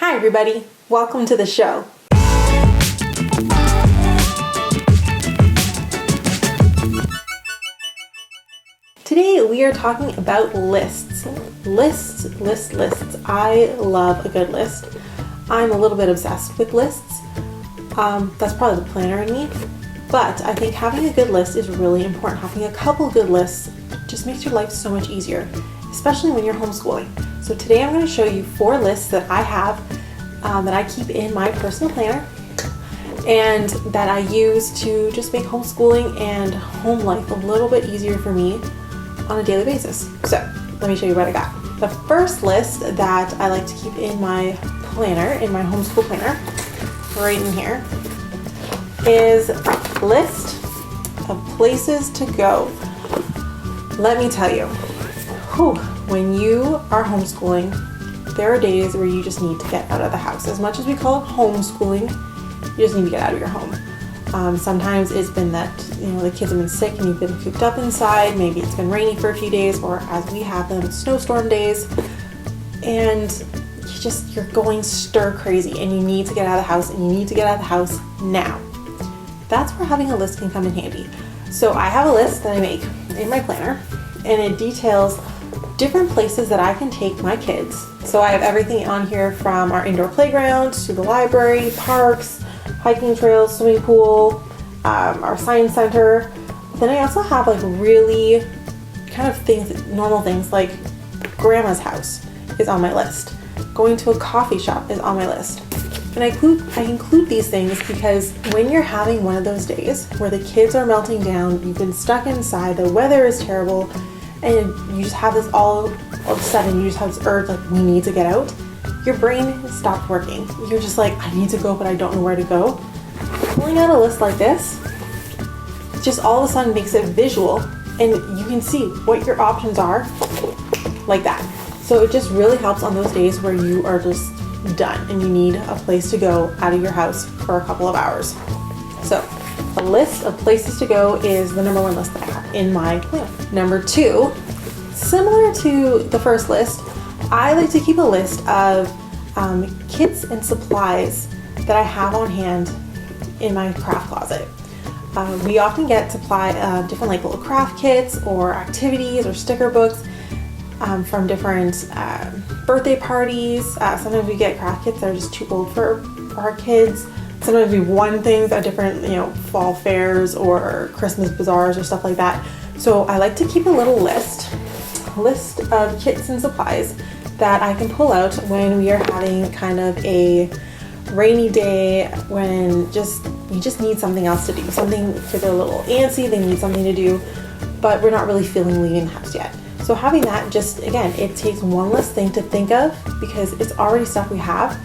Hi everybody, welcome to the show. Today we are talking about lists. Lists. I love a good list. I'm a little bit obsessed with lists. That's probably the planner in me. But I think having a good list is really important. Having a couple good lists just makes your life so much easier, especially when you're homeschooling. So today I'm going to show you 4 lists that I have that I keep in my personal planner and that I use to just make homeschooling and home life a little bit easier for me on a daily basis. So let me show you what I got. The first list that I like to keep in my planner, in my homeschool planner, right in here, is a list of places to go. Let me tell you, when you are homeschooling, there are days where you just need to get out of the house. As much as we call it homeschooling, you just need to get out of your home. Sometimes it's been that, the kids have been sick and you've been cooped up inside. Maybe it's been rainy for a few days, or as we have them, snowstorm days. And you're going stir crazy and you need to get out of the house, and you need to get out of the house now. That's where having a list can come in handy. So I have a list that I make in my planner, and it details different places that I can take my kids. So I have everything on here from our indoor playground to the library, parks, hiking trails, swimming pool, our science center. But then I also have really kind of things, normal things like grandma's house is on my list. Going to a coffee shop is on my list. And I include these things because when you're having one of those days where the kids are melting down, you've been stuck inside, the weather is terrible, and you just have this all of a sudden, you just have this urge, we need to get out, your brain stopped working. You're just I need to go, but I don't know where to go. Pulling out a list like this just all of a sudden makes it visual, and you can see what your options are like that. So it just really helps on those days where you are just done and you need a place to go out of your house for a couple of hours. So a list of places to go is the number 1 list that I have in my plan. Number 2, similar to the first list, I like to keep a list of kits and supplies that I have on hand in my craft closet. We often get supply of different little craft kits or activities or sticker books from different birthday parties. Sometimes we get craft kits that are just too old for our kids. Sometimes we won things at different, fall fairs or Christmas bazaars or stuff like that. So I like to keep a little list of kits and supplies that I can pull out when we are having kind of a rainy day, when we just need something else to do. Something for they're a little antsy, they need something to do, but we're not really feeling leaving the house yet. So having that it takes one less thing to think of because it's already stuff we have,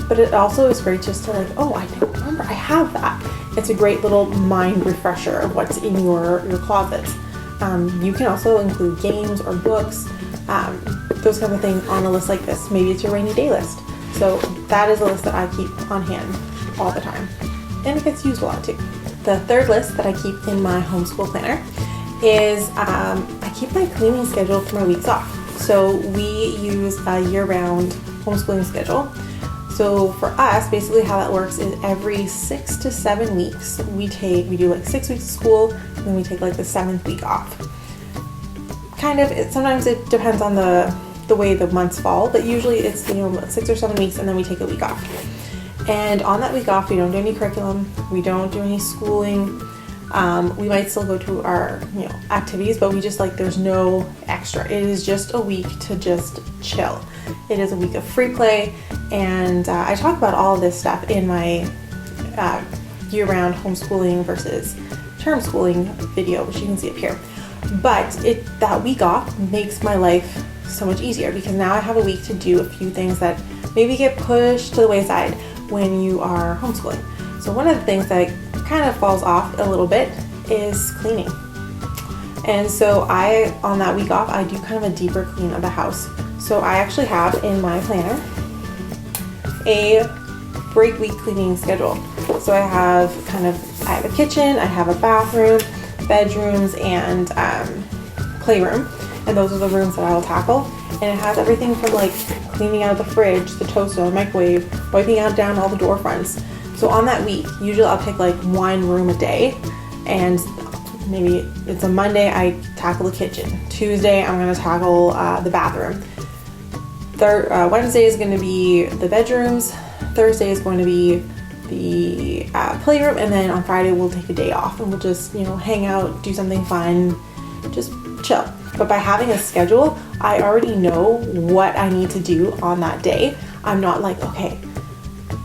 but it also is great just to I don't remember, I have that. It's a great little mind refresher of what's in your closets. You can also include games or books, those kind of things on a list like this. Maybe it's your rainy day list. So that is a list that I keep on hand all the time. And it gets used a lot too. The third list that I keep in my homeschool planner is I keep my cleaning schedule for my weeks off. So we use a year-round homeschooling schedule. So for us, basically how that works is every 6 to 7 weeks, we do 6 weeks of school, and then we take the 7th week off. Sometimes it depends on the way the months fall, but usually it's 6 or 7 weeks, and then we take a week off. And on that week off, we don't do any curriculum, we don't do any schooling. We might still go to our activities, but we just there's no extra. It is just a week to just chill. It is a week of free play, and I talk about all of this stuff in my year-round homeschooling versus term schooling video, which you can see up here. But that week off makes my life so much easier because now I have a week to do a few things that maybe get pushed to the wayside when you are homeschooling. So one of the things that kind of falls off a little bit is cleaning. And so on that week off, I do kind of a deeper clean of the house. So I actually have in my planner a break week cleaning schedule. So I have a kitchen, I have a bathroom, bedrooms, and playroom. And those are the rooms that I will tackle. And it has everything from cleaning out the fridge, the toaster, the microwave, wiping out down all the door fronts. So on that week, usually I'll pick like one room a day, and maybe it's a Monday, I tackle the kitchen. Tuesday, I'm gonna tackle the bathroom. Wednesday is gonna be the bedrooms. Thursday is going to be the playroom, and then on Friday we'll take a day off and we'll just, you know, hang out, do something fun, just chill. But by having a schedule, I already know what I need to do on that day. I'm not like, okay,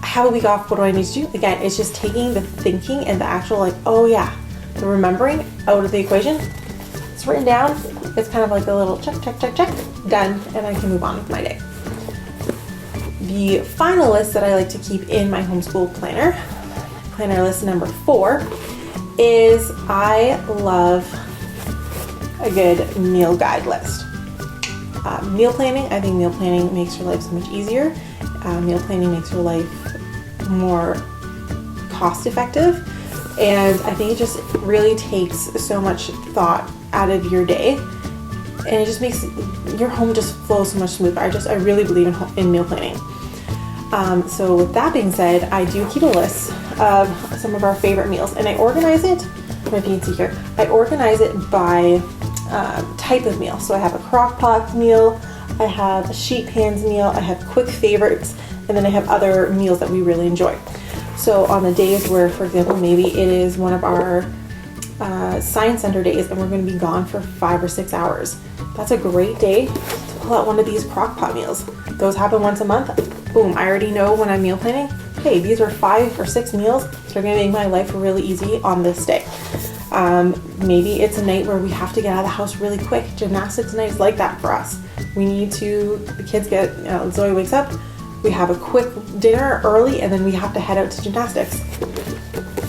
I have a week off, what do I need to do? Again, it's just taking the thinking and the actual like, oh yeah, the remembering out of the equation. It's written down. It's kind of like a little check, check, check, check, done, and I can move on with my day. The final list that I like to keep in my homeschool planner list number 4, is I love a good meal guide list. Meal planning, I think meal planning makes your life so much easier. Meal planning makes your life more cost effective, and I think it just really takes so much thought out of your day, and it just makes your home just flow so much smoother. I really believe in meal planning. So with that being said, I do keep a list of some of our favorite meals, and I organize it, I don't know if you can see here, I organize it by type of meal. So I have a crock pot meal, I have a sheet pans meal, I have quick favorites, and then I have other meals that we really enjoy. So on the days where, for example, maybe it is one of our science center days and we're going to be gone for 5 or 6 hours, that's a great day to pull out one of these crock pot meals. Those happen once a month. Boom, I already know when I'm meal planning, hey, these are 5 or 6 meals, they're going to make my life really easy on this day. Maybe it's a night where we have to get out of the house really quick. Gymnastics night is like that for us. We need to, the kids get, Zoe wakes up, we have a quick dinner early, and then we have to head out to gymnastics.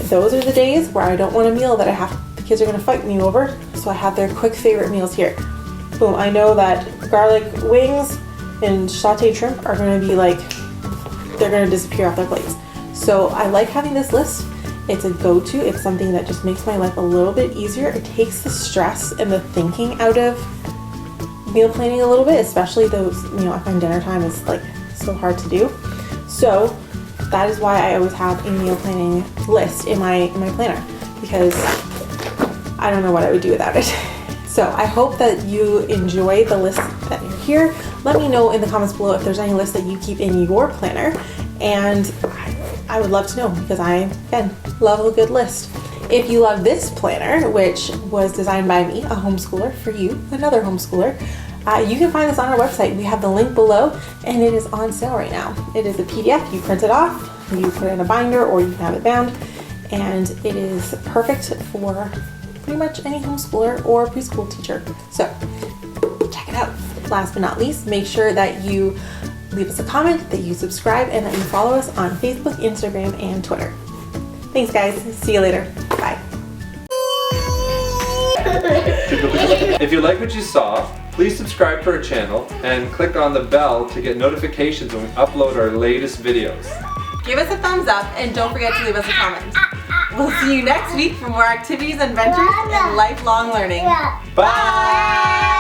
Those are the days where I don't want a meal that the kids are going to fight me over, so I have their quick favorite meals here. Boom, I know that garlic wings and sauteed shrimp are going to be like, they're going to disappear off their plates. So I like having this list. It's a go-to. It's something that just makes my life a little bit easier. It takes the stress and the thinking out of meal planning a little bit, especially those, I find dinner time is like so hard to do. So that is why I always have a meal planning list in my planner, because I don't know what I would do without it. So I hope that you enjoy the list that you're here. Let me know in the comments below if there's any list that you keep in your planner, and I would love to know, because I, again, love a good list. If you love this planner, which was designed by me, a homeschooler, for you, another homeschooler, you can find this on our website. We have the link below, and it is on sale right now. It is a PDF. You print it off, you put it in a binder, or you can have it bound, and it is perfect for pretty much any homeschooler or preschool teacher. So check it out. Last but not least, make sure that you leave us a comment, that you subscribe, and that you follow us on Facebook, Instagram, and Twitter. Thanks, guys. See you later. Bye. If you like what you saw, please subscribe to our channel and click on the bell to get notifications when we upload our latest videos. Give us a thumbs up, and don't forget to leave us a comment. We'll see you next week for more activities, adventures, and lifelong learning. Bye!